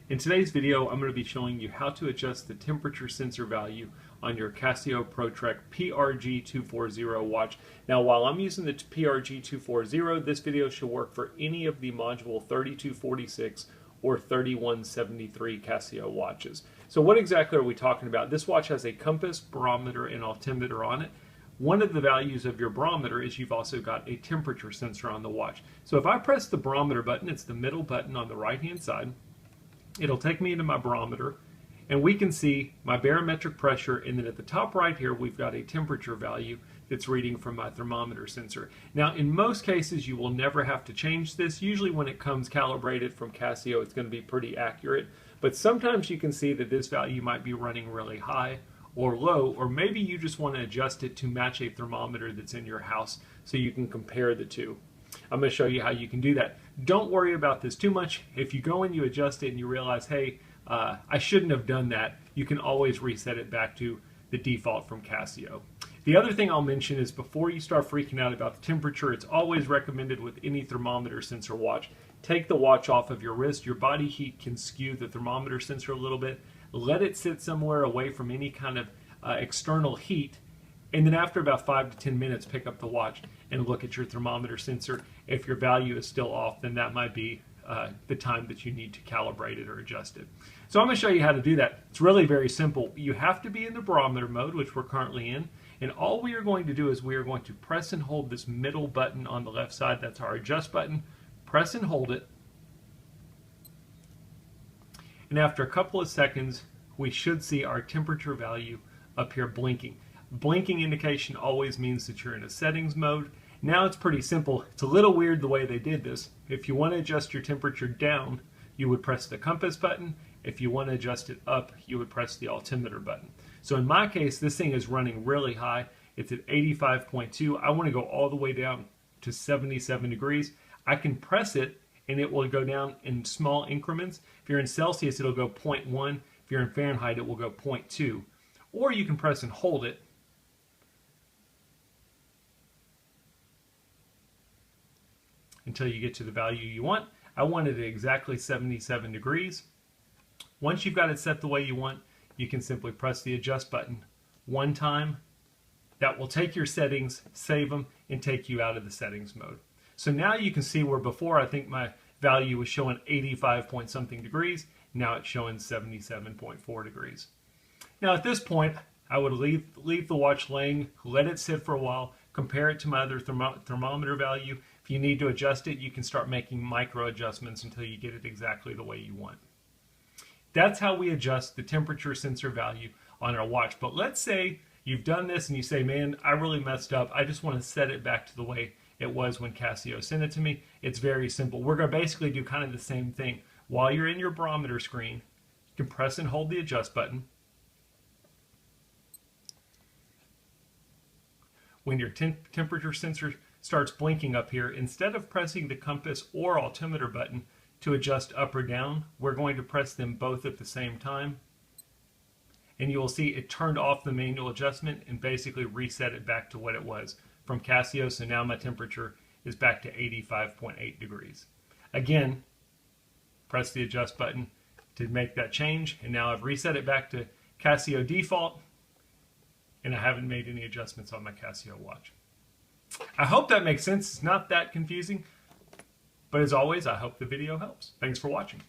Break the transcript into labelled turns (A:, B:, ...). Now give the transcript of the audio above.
A: In today's video, I'm going to be showing you how to adjust the temperature sensor value on your Casio Protrek PRG240 watch. Now, while I'm using the PRG240, this video should work for any of the Module 3246 or 3173 Casio watches. So what exactly are we talking about? This watch has a compass, barometer, and altimeter on it. One of the values of your barometer is you've also got a temperature sensor on the watch. So if I press the barometer button, it's the middle button on the right-hand side, it'll take me into my barometer, and we can see my barometric pressure, and then at the top right here we've got a temperature value that's reading from my thermometer sensor. Now in most cases you will never have to change this. Usually when it comes calibrated from Casio it's going to be pretty accurate, but sometimes you can see that this value might be running really high or low, or maybe you just want to adjust it to match a thermometer that's in your house so you can compare the two. I'm going to show you how you can do that. Don't worry about this too much. If you go and you adjust it and you realize, hey, I shouldn't have done that, you can always reset it back to the default from Casio. The other thing I'll mention is before you start freaking out about the temperature, it's always recommended with any thermometer sensor watch, take the watch off of your wrist. Your body heat can skew the thermometer sensor a little bit. Let it sit somewhere away from any kind of external heat, and then after about 5 to 10 minutes pick up the watch and look at your thermometer sensor. If your value is still off, then that might be the time that you need to calibrate it or adjust it. So I'm going to show you how to do that. It's really very simple. You have to be in the barometer mode, which we're currently in, and all we are going to do is we are going to press and hold this middle button on the left side. That's our adjust button. Press and hold it, and after a couple of seconds we should see our temperature value up here blinking. Blinking indication always means that you're in a settings mode. Now it's pretty simple. It's a little weird the way they did this. If you want to adjust your temperature down, you would press the compass button. If you want to adjust it up, you would press the altimeter button. So in my case, this thing is running really high. It's at 85.2. I want to go all the way down to 77 degrees. I can press it and it will go down in small increments. If you're in Celsius, it'll go 0.1. If you're in Fahrenheit, it will go 0.2. Or you can press and hold it until you get to the value you want. I want it at exactly 77 degrees. Once you've got it set the way you want, you can simply press the adjust button one time. That will take your settings, save them, and take you out of the settings mode. So now you can see where before I think my value was showing 85 point something degrees, now it's showing 77.4 degrees. Now at this point, I would leave the watch laying, let it sit for a while, compare it to my other thermometer value. If you need to adjust it, you can start making micro adjustments until you get it exactly the way you want. That's how we adjust the temperature sensor value on our watch. But let's say you've done this and you say, man, I really messed up. I just want to set it back to the way it was when Casio sent it to me. It's very simple. We're going to basically do kind of the same thing. While you're in your barometer screen, you can press and hold the adjust button. When your temperature sensor starts blinking up here, instead of pressing the compass or altimeter button to adjust up or down, we're going to press them both at the same time. And you will see it turned off the manual adjustment and basically reset it back to what it was from Casio. So now my temperature is back to 85.8 degrees. Again, press the adjust button to make that change, and now I've reset it back to Casio default, and I haven't made any adjustments on my Casio watch. I hope that makes sense. It's not that confusing, but as always, I hope the video helps. Thanks for watching.